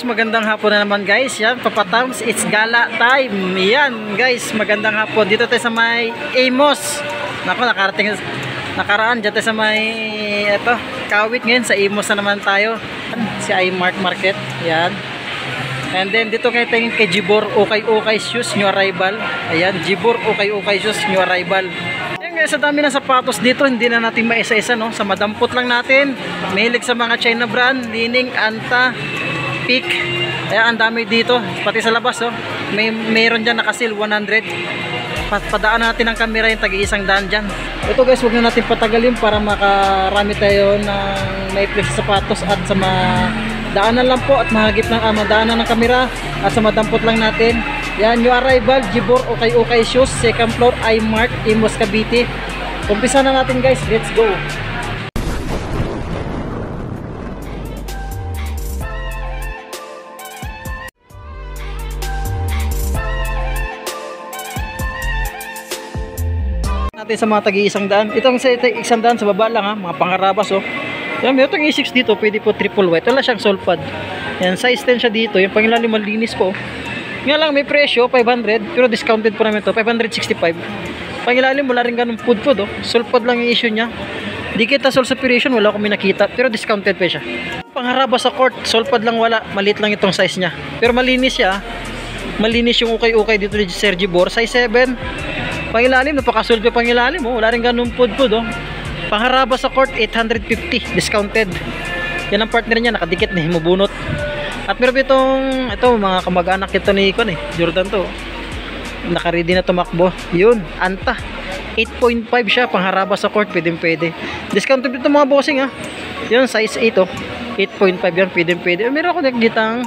magandang hapon na naman guys. Yan, papatams, it's gala time. Yan guys, magandang hapon. Dito tayo sa may Amos. Naku, nakaraan dito sa may Kawit. Ngayon sa Amos na naman tayo. Si iMart Market. Yan. And then dito kayo tingin kay Jibor Okay Shoes, new arrival. Ayan, Jibor Okay Shoes, new arrival. Ayan guys, sa dami ng sapatos dito, hindi na natin maisa-isa, no? Sa madampot lang natin. Mahilig sa mga China brand, Li-Ning, Anta, Peak. Ayan, ang dami dito. Pati sa labas, oh. Mayroon dyan nakasil 100. Padaan natin ang camera yung tag-iisang daan dyan. Ito guys, huwag na natin patagalin para makarami tayo ng may place sa sapatos at sa daanan lang po at mahagip ng madaanan ng kamera at sa madampot lang natin. Yan, new arrival, Jibor Okay Shoes, second floor, iMart, Amos, Cavite. Umpisa na natin guys, let's go. Natin sa mga tagi-isang daan. Itong sa isang daan sa baba lang ha, mga pangarabas oh. Yan, may itong A6 dito, pwede po triple white. Wala siyang sole pad. Yan, size 10 siya dito. Yung pangilalim malinis po. Nga lang may presyo 500, pero discounted po namin to 565. Pangilalim wala rin ganun food oh. Sole pad lang yung issue niya. Di kita sole separation, wala akong nakita, pero discounted pa siya. Pangharabas sa court, sole pad lang wala. Maliit lang itong size niya. Pero malinis siya. Malinis yung okay dito ni Sir Jibor, size 7. Pangilalim, napakasul pa pangilalim oh. Wala rin ganun food oh. Pangharaba sa court 850 discounted. Yan ang partner niya, nakadikit na himubunot. At meron ito mga kamag-anak ito ni Ikon Jordan to. Naka-ready na tumakbo. Yun, Anta 8.5 siya, pangharaba sa court, pwede. Discounted ito mga bossing ha. Yun, size 8 oh. 8.5 yan, pwede. Meron ako nakikitang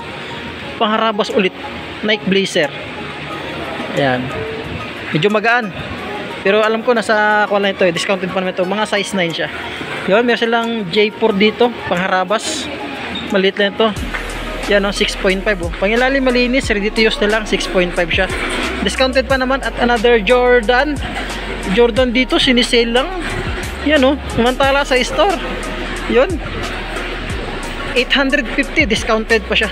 pangharabas ulit, Nike Blazer. Yan. Medyo magaan. Pero alam ko nasa kuwan lang ito discounted pa naman ito. Mga size 9 siya. Yun, meron silang J4 dito, pangharabas. Maliit lang ito. Yan o, 6.5 oh. Pangilalim malinis, ready to use na lang, 6.5 siya. Discounted pa naman at another Jordan. Jordan dito, sinisale lang. Yan o, samantala sa store. Yun. 850, discounted pa siya.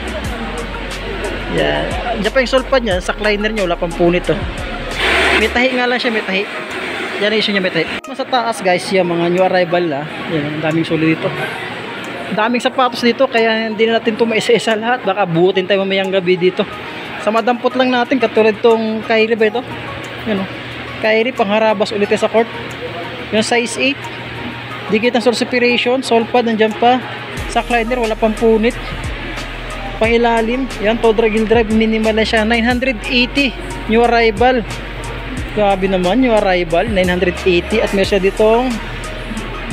Yan. Diyan pa yung sole pad niya, sa liner niya, wala pang punit oh. May tahi nga lang siya, may tahi. Yan ang issue niya, may tahi. Sa taas guys, yung mga new arrival yan, ang daming sulo dito. Daming sapatos dito, kaya hindi na natin ito maisa-isa lahat. Baka buutin tayo mamayang gabi dito. Sa madampot lang natin, katulad itong Kyrie ba ito? Yan o. Kyrie, pangharabas ulit sa court. Yung size 8. Dikit ng sole separation, sole pad, nandiyan pa. Sa liner, wala pang punit. Pangilalim, yan, Todra Gill Drive, minimal na siya. 980, new arrival. Grabe naman yung arrival, 980 at meron siya ditong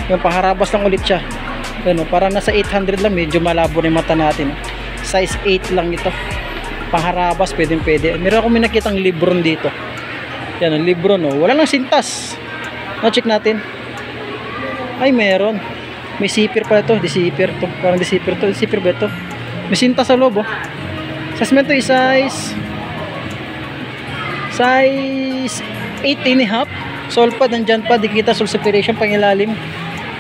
yung pangharabas lang ulit siya. Ano, para nasa 800 lang, medyo malabo na yung mata natin. Size 8 lang ito. Pangharabas, pwede. Meron akong minakitang Libron dito. Yan, ang Libron oh. Wala lang sintas. Na-check natin. Ay, meron. May zipper pala ito, di-zipper to. Parang di-zipper to, di-zipper ba ito? May sintas sa loob oh. Sa cement is size 8.5. Sole pad, nandyan pa, di kita sole separation, pangilalim.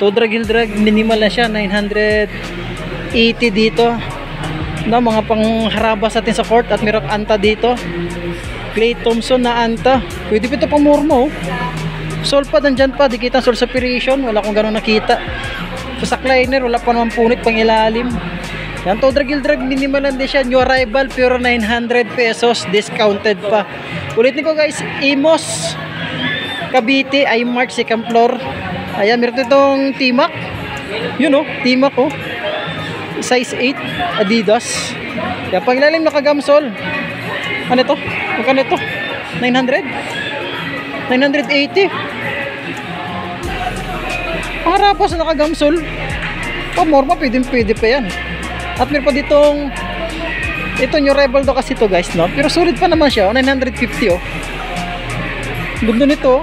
Todra Gill Drive, minimal na siya, 980 dito. Na mga pangharabas natin sa court. At meron Anta dito, Clay Thompson na Anta, pwede pa ito pang murmo oh. Sole pad, nandyan pa, di kita sole separation, wala akong ganun nakita. Sa liner, wala pa naman punit, pangilalim. Yan, Todra Gill Drive, minimal lang din siya, new arrival, pero 900 pesos, discounted pa. Ulitin ko guys, Amos, Cavite, iMart, second floor. Ayan, meron itong T-Mac. Yun oh, T-Mac oh. Size 8, Adidas. Yan, pangilalim nakagamsol. Ano ito? Magkano ito? 900? 980. Pangarapos nakagamsol. Pamorma, pwede pa yan. At meron pa ditong ito new Rebel do kasi to guys no, pero solid pa naman siya 950 oh. Ganda nito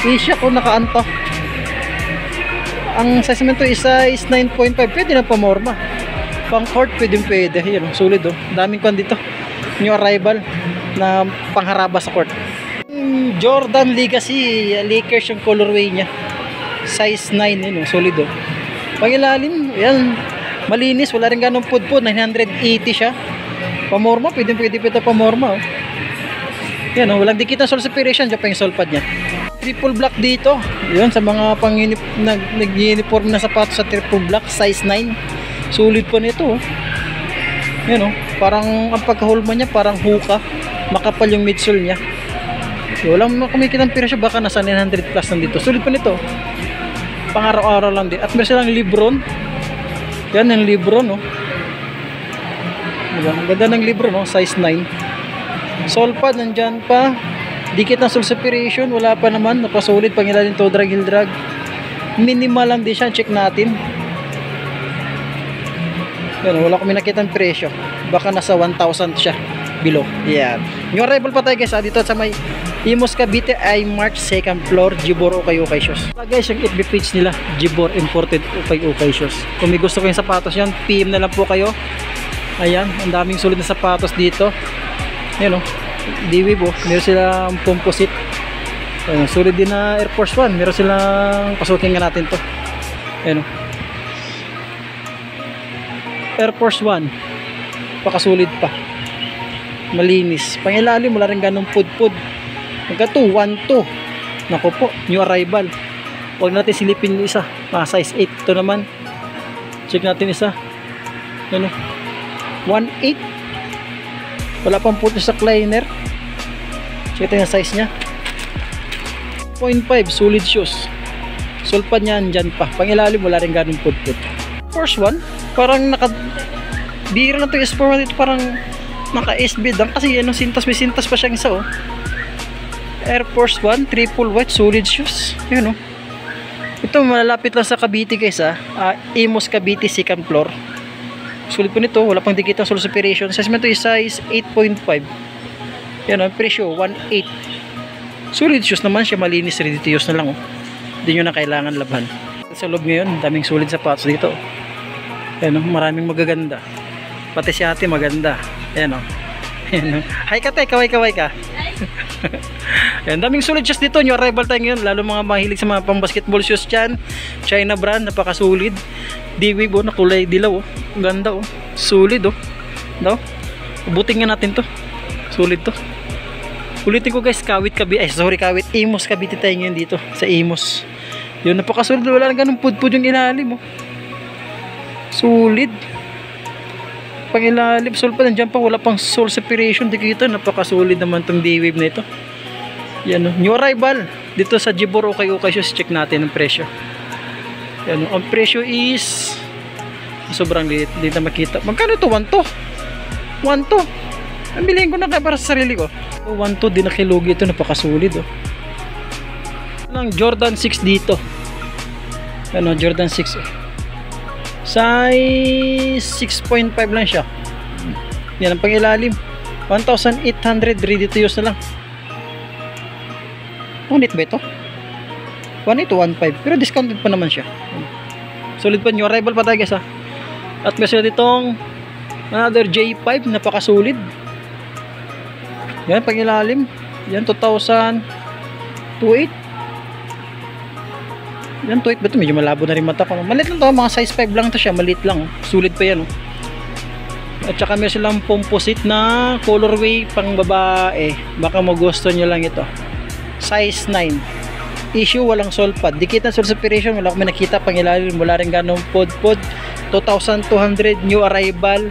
Asia ko nakaanta. Ang size naman to is size 9.5, pwede na pamorma. Pang court pwede. Yun oh, solid oh. Daming kwan dito, new arrival na pangharaba sa court. Jordan Legacy Lakers yung colorway niya, size 9 yun oh, solid oh. Pangilalim yan, Malinis, wala rin ganong pudpud. 980 siya. Pamorma, pwede pa ito pamorma, oh. Yan, oh, walang dikit na soul separation. Diyan pa yung soul pad niya. Triple black dito. Yun, sa mga nag-uniform na sapatos sa triple black, size 9. Sulit pa nito, oh. Yan, oh. Parang ang pagkahulma niya, parang hookah. Makapal yung midsole niya. So, walang kumikita ng presyo, baka nasa 900 plus nandito. Sulit pa nito. Pang araw-araw lang din. At meron silang Libron. Yan yung Libron, oh. Diba? Ang ganda ng libro, no? Size 9. Sole pad, nandyan pa. Dikit na soul separation, wala pa naman. Napasulit, pangilalim to drag, heel drag. Minimal lang din siya, check natin. Yan, wala kami nakita ng presyo. Baka nasa 1,000 siya below. Yan. Yung arrival pa tayo guys, dito sa may Imus Cavite ay March 2nd floor, Jibor Okay Shoes. Guys, yung FB page nila, Jibor Imported Okay Shoes. Kung may gusto kayong sapatos yan, PM na lang po kayo. Ayan, ang daming sulit na sapatos dito. Ayan, oh, D-Wave, oh. Meron silang composite. Ayan, sulit din na Air Force 1. Meron silang, pasukin nga natin to. Ayan, oh. Air Force 1. Pakasulit pa. Malinis. Pangilalim, wala rin ganong pud-pud. Magka 2, 1, 2. Naku po, new arrival. Huwag natin silipin yung isa. Size 8. Ito naman. Check natin isa. Ayan, oh. 1.8. Wala pang puto sa cleaner. Check yung size nya. 0.5 solid shoes. Sulpad nya andyan pa. Pangilalim wala rin ganong putput. First one, parang bira na to S4 dito, parang naka SB lang kasi anong sintas, may sintas pa siyang isa, oh. Air Force 1 triple white solid shoes. Yun, oh. Ito malalapit lang sa Cavite guys, Imus Cavite 2nd floor. Sulit po nito, wala pang dikit ang soul separation. Size mo ito is size 8.5. Yan ang presyo, 1.8. Solid shoes naman siya, malinis, ready to use na lang, oh. Hindi nyo na kailangan labhan. Sa loob ngayon, daming solid sapatos dito. Yan, oh, maraming magaganda. Pati si ate maganda. Yan, oh. Yan, oh. Hi ka tay, kaway-kaway ka. Yan, daming solid shoes dito. New arrival tayo ngayon, lalo mga mahilig sa mga pang basketball shoes dyan. China brand, napaka-solid. D-Wave, oh, na kulay dilaw, oh. Ganda, oh. Solid, oh. No? Ubutin nga natin to. Solid to. Ulitin ko guys, Kawit Imus Cavite tayo ngayon dito sa Imus. Yun, napaka-solid. Wala lang ganun pud-pud yung ilalim, oh. Solid. Pang ilalim, solid pa. Nandiyan pa, wala pang soul separation. Dikita, napaka-solid naman tong D-Wave na ito. Yan, oh. New arrival dito sa Jibor Okay Shoes. Check natin ang presyo. Yan, ang presyo is sobrang liit, hindi na makita. Magkano ito? 1.2? 1.2? Ang bilhin ko na kaya para sa sarili ko. 1.2, di nakilugi ito, napakasulit, oh. Lang Jordan 6 dito. Ano, Jordan 6, oh. Size 6.5 lang siya. Yan ang pangilalim. 1,800, ready to use na lang. Unit ba ito? 1.8 to 1.5, pero discounted pa naman siya. Solid pa, new arrival pa tayo guys, ha. At meron ditong another J5, napakasulit. Yan, pangilalim. Yan, 2,000 2.8. Yan, 2.8 ba ito? Medyo malabo na rin mata ko. Maliit lang ito, mga size 5 lang ito siya. Maliit lang, sulit pa yan, oh. At saka meron silang composite na colorway pang babae. Baka magusto nyo lang ito. Size 9. Issue, walang sole pad. Dikit na soul separation, wala kami nakita pang ilalim, wala rin ganong pod-pod. 2,200 new arrival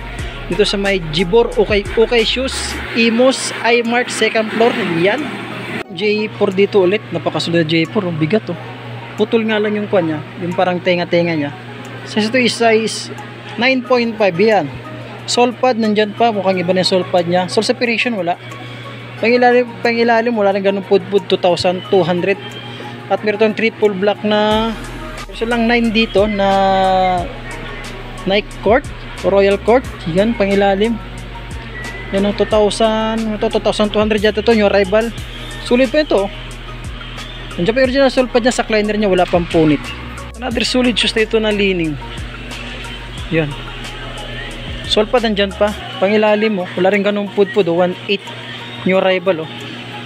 dito sa may Jibor Okay Shoes, Imus, iMart 2nd floor. Yan, J4 dito ulit. Napakasunod na J4, oh. Bigat, oh. Putol nga lang yung kuwan niya, yung parang tenga-tenga niya. Size ito is size 9.5. Yan, sole pad nandyan pa, mukhang iba na yung sole pad niya. Soul separation wala. Pangilalim wala rin ganong pod-pod. 2,200. At meron itong triple black na meron lang 9 dito na Nike Court o Royal Court. Yan, pangilalim. Yan ang 2,000. Ito 2,200 yata ito, yung arrival. Sulit pa ito, oh. Nandiyan pa yung original sole pad niya, sa cleaner niya wala pang punit. Another solid shoes na ito na leaning. Yan, sole pad nandyan pa. Pangilalim, oh, wala rin ganong pud-pud, oh. 1.8 new arrival, oh.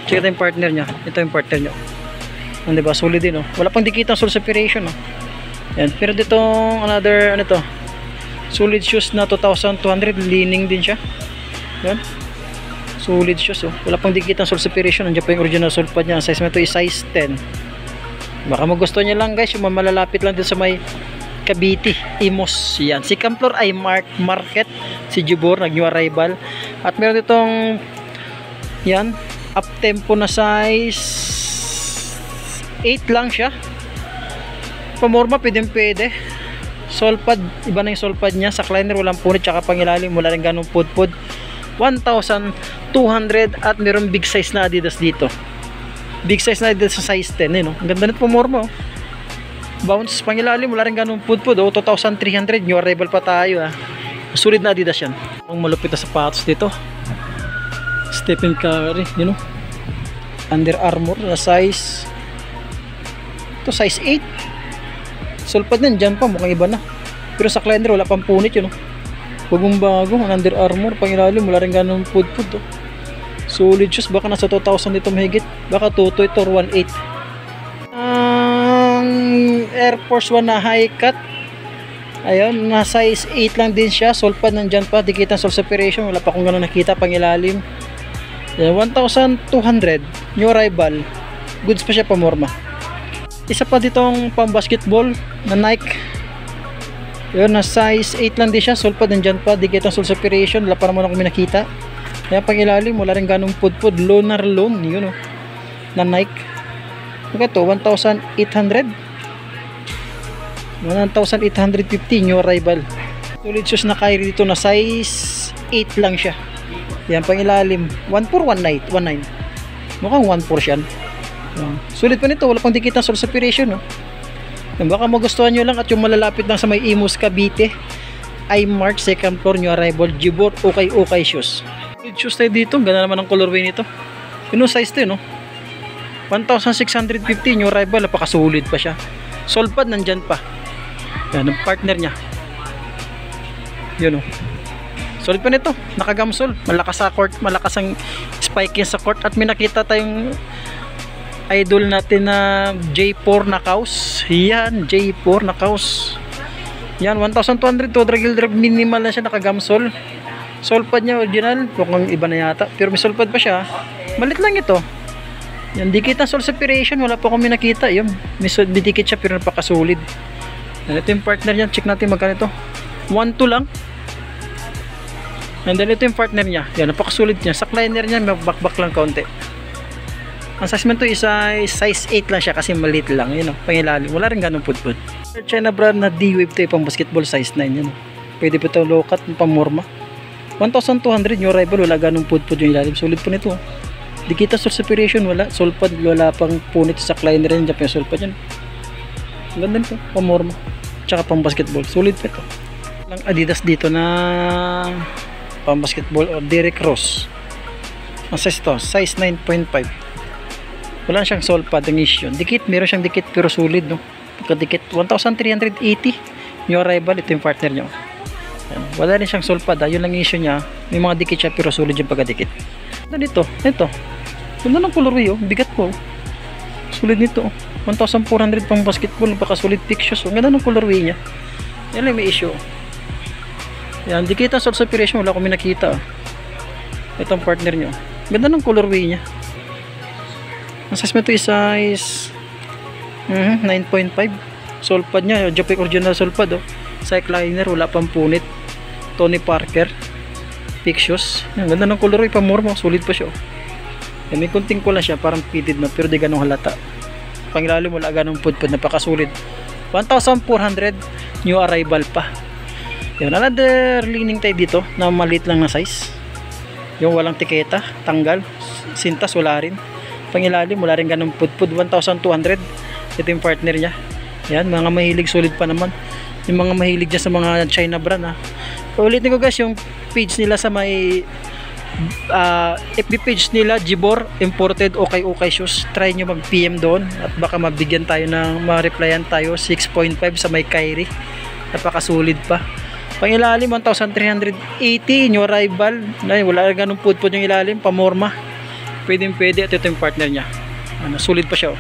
Check ito yung partner niya. Ito yung partner niya, oh. Diba, solid din, oh. Wala pang dikit ang soul separation, oh. Yan, pero dito another ano to, Solid shoes na 2,200, leaning din siya. Yan. Solid shoes, oh. Wala pang dikit ang sole separation. Nandiyan pa yung original sole pad niya. Ang size mo ito is size 10. Baka magustuhan niya lang guys, yung malalapit lang din sa may Cavite, Imos. Yan. Si Camplor ay Market. Si Jibor, nag-new arrival. At meron itong yan, up tempo na size 8 lang siya. Pamorma, pwede. Sole pad, iba na yung sole pad niya. Sa liner walang punit, tsaka pangilalim wala rin ganong pudpud. 1,200 at meron big size na Adidas dito. Big size na Adidas sa size 10 eh, no? Ang ganda nito pamorma, oh. Bounce, pangilalim wala rin ganong pudpud, oh. 2,300, new arrival pa tayo, ah. Sulit na Adidas yan. Ang malupit na sapatos dito, Stephen Curry, you know, Under Armour na size, ito size 8. Sulpad na, dyan pa, mukhang iba na. Pero sa liner wala pang punit yun, oh. Bagong bago, ang Under Armour, pangilalim wala rin ganong pudpud, oh. Solid shoes, baka nasa 2,000 dito mahigit. Baka 2 ito or 1,800. Ang Air Force 1 na high cut, ayun, na size 8 lang din siya. Sulpad nandyan pa, dikit ang sole separation, wala pa akong gano'n nakita, pangilalim. 1,200, new arrival, goods pa siya, pamorma. Isa pa ditong pang basketball na Nike, yun, na size 8 lang din siya. Sulpad nandyan pa, dikit ang sole separation, wala pa naman ako minakita. Kaya pang ilalim wala rin ganong pudpud. Lunar Loan, yun, oh, na Nike. Ito 1,800, 1,850, new arrival. Solid shoes na Kyrie dito na size 8 lang siya. Yan pang ilalim 1,419, mukhang 1,400 yan. Sulit pa nito, wala pang dikit ng sole separation, no? Baka magustuhan nyo lang. At yung malalapit lang sa may Imos, Cavite, ay Mark, second floor, new arrival, Jibor, okay shoes. Solid shoes tayo dito, ganda naman ang colorway nito. Yun, size to, no? 1,650, new arrival, napakasulit pa siya. Sole pad nandyan pa. Yan, ang partner nya, yun, oh. Solid pa nito, nakagamsol, malakas sa court, malakas ang spiking sa court. At may nakita tayong idol natin na J4 na kaos. Yan, J4 na kaos. Yan, 1,200 to dragil drag, minimal na siya, nakagamsol. Sole pad niya original, mukhang iba na yata, pero may sole pad pa siya. Malit lang ito. Yan, dikit ang sole separation, wala pa akong nakita. Yan, may dikit siya pero napakasolid. Yan, ito yung partner niya, check natin magkano ito. 1,200 lang. And then ito yung partner niya. Yan, napakasolid niya. Sa liner niya, may back lang kaunti. Ang size man to is size 8 lang siya kasi maliit lang. Yun, pangilalim. Wala rin ganun pudpud. China brand na D-Wave to, pang basketball size 9. Yun, pwede pa ito low cut, pamorma. 1,200 new arrival, wala ganun pudpud yung ilalim. Solid po nito. Dikita sole separation, wala. Sole pad, wala pang punit sa liner rin. Diyan pa yung sole pad yan. Ganda nito, pamorma. Tsaka pang basketball. Solid pa ito. Lang Adidas dito na pang basketball o Derrick Rose. Ang size to, size 9.5. Wala siyang sole pad ang issue. Dikit, meron siyang dikit pero solid, no? Pagkadikit, 1,380 new arrival, ito yung partner niya. Yan. Wala rin siyang sole pad, yun lang issue niya. May mga dikit siya pero solid yung pagkadikit. Ito, ganda ng colorway, oh. Bigat po. Solid nito, oh. 1,400 pang basketball, baka solid pictures, oh. Ganda ng colorway niya. Yan lang may issue. Yan, dikit ang sole separation, wala akong nakita. Itong partner niya. Ganda ng colorway niya. Ang size mo ito is size 9.5. Sole pad niya, Japek original sole pad, oh. Cycle liner, wala pang punit. Tony Parker Pictures. Ang ganda ng colorway, pamorma, solid pa siya, oh. Yan, may kunting kula siya, parang fitted na, pero di ganong halata. Pangilalim wala ganong pudpud, napakasulit. 1,400 new arrival pa. Yan, another leaning tayo dito na maliit lang na size. Yung walang tiketa, tanggal, sintas wala rin. Pangilalim wala rin ganong pudpud. 1,200. Ito yung partner niya. Yan, mga mahilig, solid pa naman. Yung mga mahilig dyan sa mga China brand, ha. Ulitin ko guys, yung page nila sa may FB page nila, Jibor Imported Okay Shoes. Try nyo mag PM doon at baka mabigyan tayo ng ma-replyan tayo. 6.5 sa may Kyrie, napakasulit pa. Pangilalim 1,380 new arrival. Wala ganun pudpud yung ilalim, pamorma, pwede at ito yung partner niya. Sulit pa siya, oh.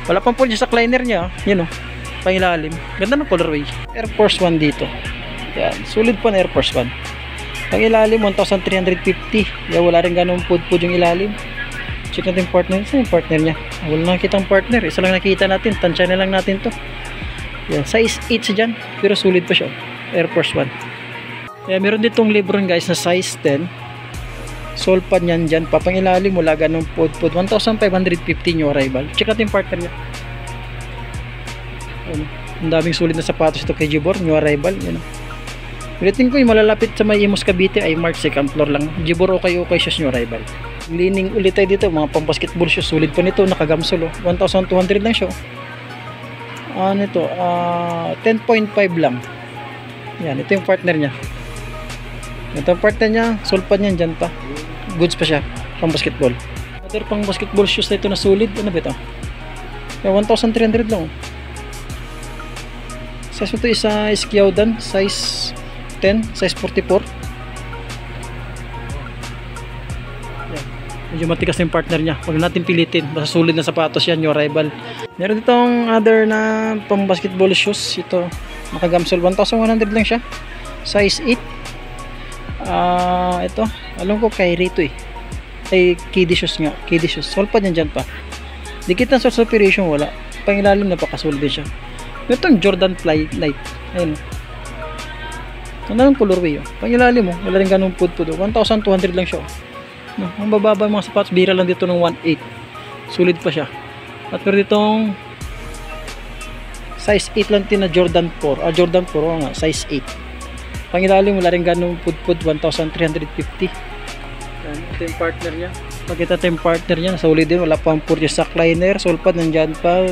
Wala pang pull sa liner niya, oh. Yun, oh, pangilalim, ganda ng colorway. Air Force 1 dito Yan, solid pa na Air Force 1. Ang ilalim 1,350. Yan, wala rin ganun pud yung ilalim. Check natin yung partner. Saan yung partner niya? Wala nakita ang partner. Isa lang nakita natin. Tansya na lang natin to. Yan, size 8 siya dyan. Pero solid pa siya. Air Force 1. Yan, meron ditong Lebron guys na size 10. Sole pad yan dyan. Papangilalim wala ganun pud. 1,550 new arrival. Check natin yung partner niya. Ano, ang daming solid na sapatos ito kay Gibor. New arrival. Yan. Ulitin ko yung malalapit sa may Imus Cavite ay March 2nd floor lang. Gibor okay shoes new arrival. Leaning ulit tayo dito. Mga pang basketball shoes. Solid pa nito. Nakagamsol. 1,200 lang siya. Ano ito? 10.5 lang. Yan. Ito yung partner niya. Ito yung partner niya. Sole pad niyan dyan pa. Goods pa siya. Pang basketball. Other pang basketball shoes na ito na solid. Ano ba ito? 1,300 lang. Size ito isa Skiaudan. Size 10. Size 44. Yan. Medyo matikas na yung partner niya. Huwag natin pilitin. Basta solid na sapatos yan. New arrival. Meron ditong other na pang basketball shoes. Ito. Nakagamsol. 1,100 lang siya. Size 8. Ito. Alam ko kay Rito eh. Ay kiddie shoes nga. Kiddie shoes. Sole pa dyan pa. Dikit ng source operation wala. Pangilalim napakasolid din siya. Itong Jordan Fly Light. Ayun. Ang daming colorway oh. Pangilalim mo. Wala rin ganun pud-pud. 1,200 lang siya oh. No, ang bababa mga sapatos. Bira lang dito ng 1,800. Solid pa siya. At pero ditong size 8 lang din na Jordan 4. Jordan 4 nga. Size 8. Pangilalim wala rin ganun pud-pud. 1,350. Yan. Ito yung partner niya. Pakita ito yung partner niya. Solid din. Wala pang purchase sack liner. Solpad nandyan pa.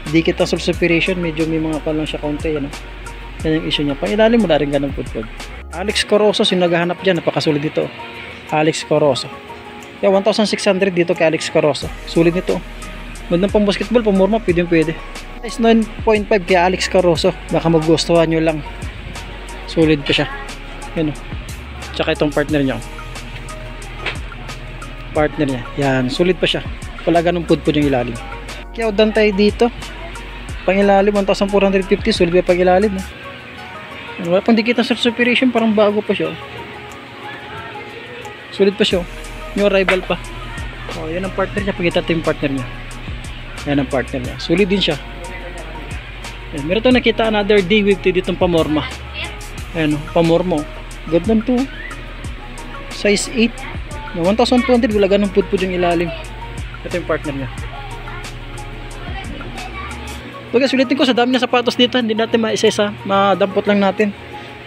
Dikit ang source operation. Medyo may mga palang siya kaunti. Yan, yan yung issue niya. Pangilalim wala rin ganun pud-pud. Alex Corozo. Yung naghahanap dyan. Napakasolid dito. Alex Corozo. Yan. 1,600 dito kay Alex Corozo. Solid nito. Magandang pang basketball. Pamorma. Pwede. Size 9.5 kay Alex Corozo. Baka magustuhan nyo lang. Solid pa siya. Yan o. Tsaka itong partner niya. Partner niya. Yan. Solid pa siya. Wala ganun pud-pud yung ilalim. Kaya udan tayo dito. Pangilalim 1,450. Solid pa pangilalim. Wala pang dikit ng source operation. Parang bago pa siya. Solid pa siya. New arrival pa. Oh, yan ang partner niya. Pagkita ito yung partner niya. Yan ang partner niya. Solid din siya. Yan. Meron ito nakita another day with ditong Pamorma. Ayan o, Pamorma. Good lang to. Size 8. 1,200. Wala ganun pud-pud yung ilalim. Ito yung partner niya. So guys, ulitin ko sa dami na sapatos dito. Hindi natin maisa-isa. Madampot lang natin.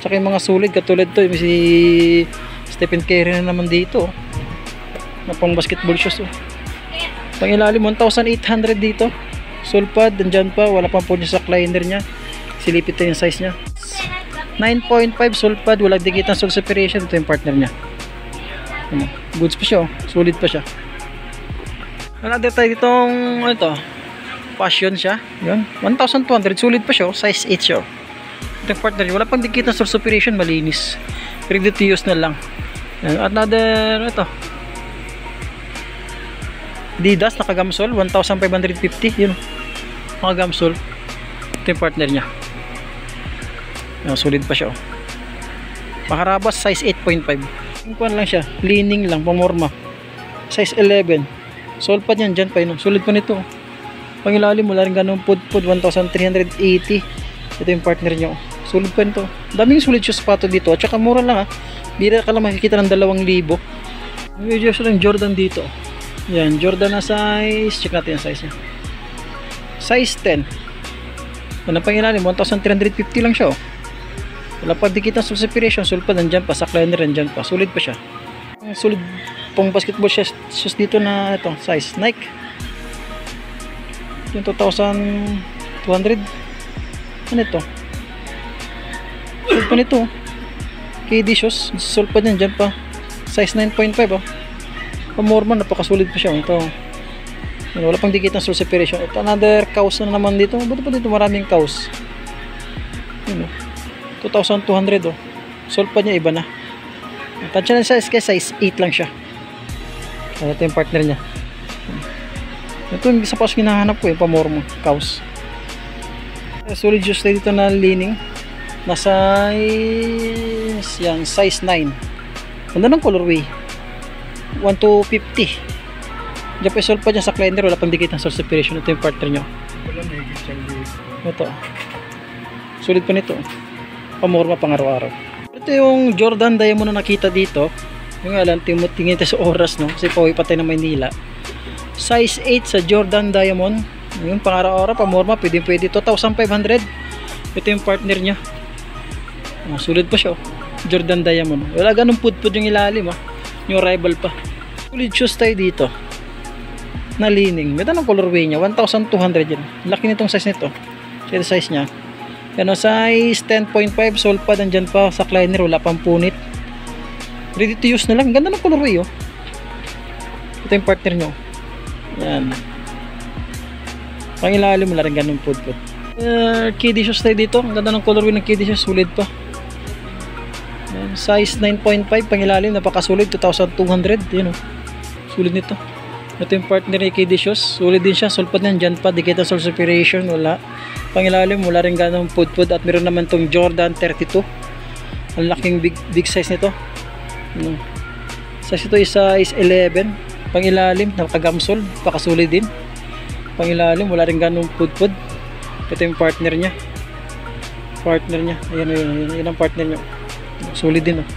Tsaka yung mga solid. Katulad to. Si Stephen Curry na naman dito. Na pang basketball shoes. Pang ilalim 1,800 dito. Solpad. Nandyan pa. Wala pang purchase sack liner niya. Silipit na yung size niya. 9.5 solpad, walang dikit ng soul separation. Ito yung partner niya. Goods pa siya, solid pa siya. Another tayo ditong ito, Passion siya. Yun, 1,200, solid pa siya, size 8 siya. Ito yung partner niya, wala pang dikit ng soul separation, malinis. Ready to use na lang. Another ito, Adidas nakagamsol, 1,550. Yun, nakagamsol. Ito yung partner niya. Solid pa siya. Makarabas size 8.5. Kuan lang siya, leaning lang, Pamorma. Size 11. Sole pa niyan dyan pa yun. Solid pa nito. Pangilalim wala rin ganun pud-pud. 1,380. Ito yung partner niya. Solid pa nito. Daming solid siya sapato dito. At saka mura lang ha. Bira ka lang makikita ng 2,000. Medyo siya ng Jordan dito. Yan, Jordan na size. Check natin yung size niya. Size 10. Ang pangilalim 1,350 lang siya. Wala pa dikit ng soul separation. Sulpad nandyan pa. Sack liner nandyan pa. Solid pa siya. Solid pang basketball shoes dito na ito. Size Nike. Yung 2,200. Ano ito? Solid pa nito. KD shoes. Sulpad nandyan pa. Size 9.5 oh. Pamorma. Napakasolid pa siya. Ito. Wala pang dikit ng soul separation. Ito another cows na naman dito. Ba't pa dito maraming cows? Yun oh. 2,200 oh. Solpad niya iba na. Tansya na size kaya size 8 lang siya. Ito yung partner niya. Ito yung isa pa hinahanap ko yung Pamorma. Cows. Solid shoes dito na leaning. na size, yan, size 9. Ganda ng colorway. 1 to 50. Diyan pa solve pa dyan sa cleaner, wala pang dikit ng source separation. Ito yung partner nyo. Ito. Sulit pa nito. Pamorma pang araw-araw. Ito yung Jordan Diamond na nakita dito. Yung alam, tingin tayo sa oras, no? Kasi pauwi pa tayo ng Maynila. Size 8 sa Jordan Diamond. Yung pang araw-araw, pamorma, pwede 2,500. Ito yung partner nya. Sulit pa siya, oh. Jordan Diamond. Wala ganun pud-pud yung ilalim, oh. Yung rival pa. Sulit shoes tayo dito na leaning. Ganda ng colorway nya, 1,200 yan. Laki nitong size nito. Ito size nya. Yan, size 10.5. Sold pa, nandyan pa sa cleaner, wala pang punit. Ready to use na lang. Ganda ng colorway, oh. Ito yung partner nyo. Yan. Pang ilalim mo lang rin ganun pud-pud. Kiddie shoes tayo dito. Ang ganda ng colorway ng kiddie shoes. Sulit pa. Yan. Size 9.5. Pang ilalim. Napakasulit. 2,200. Yan, oh. Sulit nito. Ito yung partner ni kiddie shoes. Sulit din siya. Sulpad yan. Dyan pa. Di kita soul separation. Wala. Pang ilalim. Wala rin ganun pud-pud. At meron naman tong Jordan 32. Ang laking big size nito. Ano. Size ito is size 11. Pang ilalim. Nakagamsol. Pakasulit din. Pang ilalim. Wala rin ganun pud-pud. Ito yung partner nya. Ayan ang partner nya. Solid din, oh.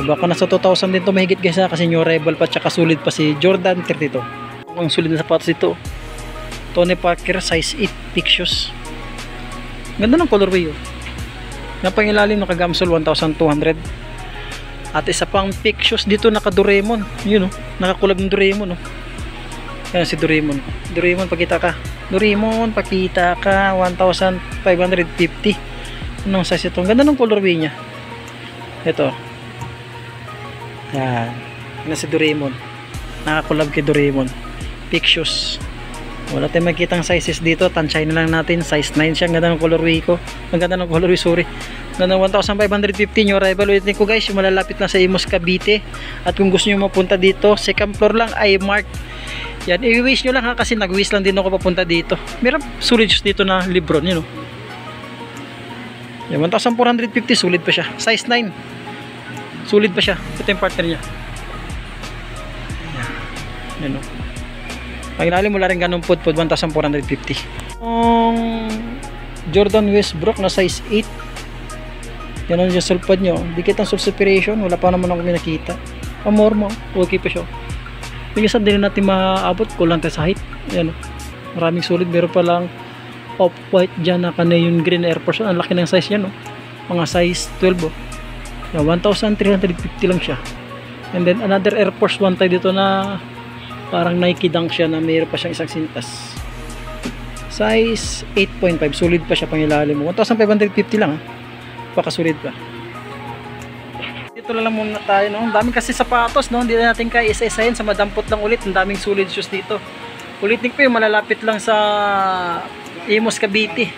Baka nasa 2,000 din to mahigit guys, kasi new rival pa, tsaka solid pa si Jordan 32. Ang solid na sapatos ito. Tony Parker size 8 thick shoes. Ganda ng colorway, oh. Napangilalim nakagamsol 1,200. At isa pang thick shoes dito, naka Doraemon. Yun, oh. Nakakulab ng Doraemon, oh. Yan si Doraemon. Doraemon, pakita ka. Doraemon, pakita ka. 1,550. Anong size ito? Ang ganda ng colorway niya. Ito. Yan. Yan si Doraemon. Nakakulab kay Doraemon. Thick shoes. Wala tayong makikitang sizes dito. Tansay na lang natin. Size 9 siya. Ang ganda ng colorway ko. Ang ganda ng colorway, sorry. Ang ganda ng 1,550 yung arrival. Ulitin ko guys, yung malalapit lang sa Imus Cavite. At kung gusto nyo mapunta dito, second floor lang, I-mark. Yan, i-wish nyo lang ha, kasi nag-wish lang din ako papunta dito. Meron solid shoes dito na Lebron, yun, know? Yan, 1,450, solid pa siya. Size 9. Solid pa siya. Ito yung partner niya. Yan, know? Pag ilalim mo lang rin ganun pud 1,450. Jordan Westbrook na size 8. Yan ang yung sulpad nyo. Dikit ang soul separation. Wala pa naman ako nakita. Pamormo. Okay pa siya. Minsan din natin maaabot, kulang tayo sa height. Ayan, maraming solid. Meron pa lang off-white dyan na yung green Air Force. Ang laki ng size yan, no? Mga size 12, oh. Yan, 1,350 lang siya. And then another Air Force 1 tayo dito na parang Nike Dunk siya na mayroon pa siyang isang sintas. Size 8.5, solid pa siya pang ilalim mo. 1,550 lang, ha? Pakasulit pa. Dito lang muna tayo, no? Ang daming kasi sapatos, no? Hindi na natin kaya isa-isahin, sa madampot lang ulit. Ang daming solid shoes dito. Ulitin ko yung malalapit lang sa Imus Cavite.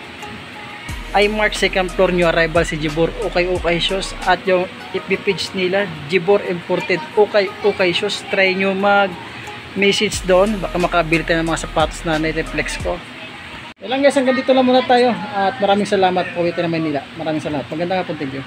I-mark second floor new arrival si Jibor Okay Shoes. At yung FB page nila, Jibor Imported Okay Shoes. Try nyo mag-message doon. Baka makabili tayo ng mga sapatos na na-reflex ko. Yan lang guys, hanggang dito lang muna tayo. At maraming salamat po. Uwi tayo na Maynila. Maraming salamat. Magandang hapon, thank you.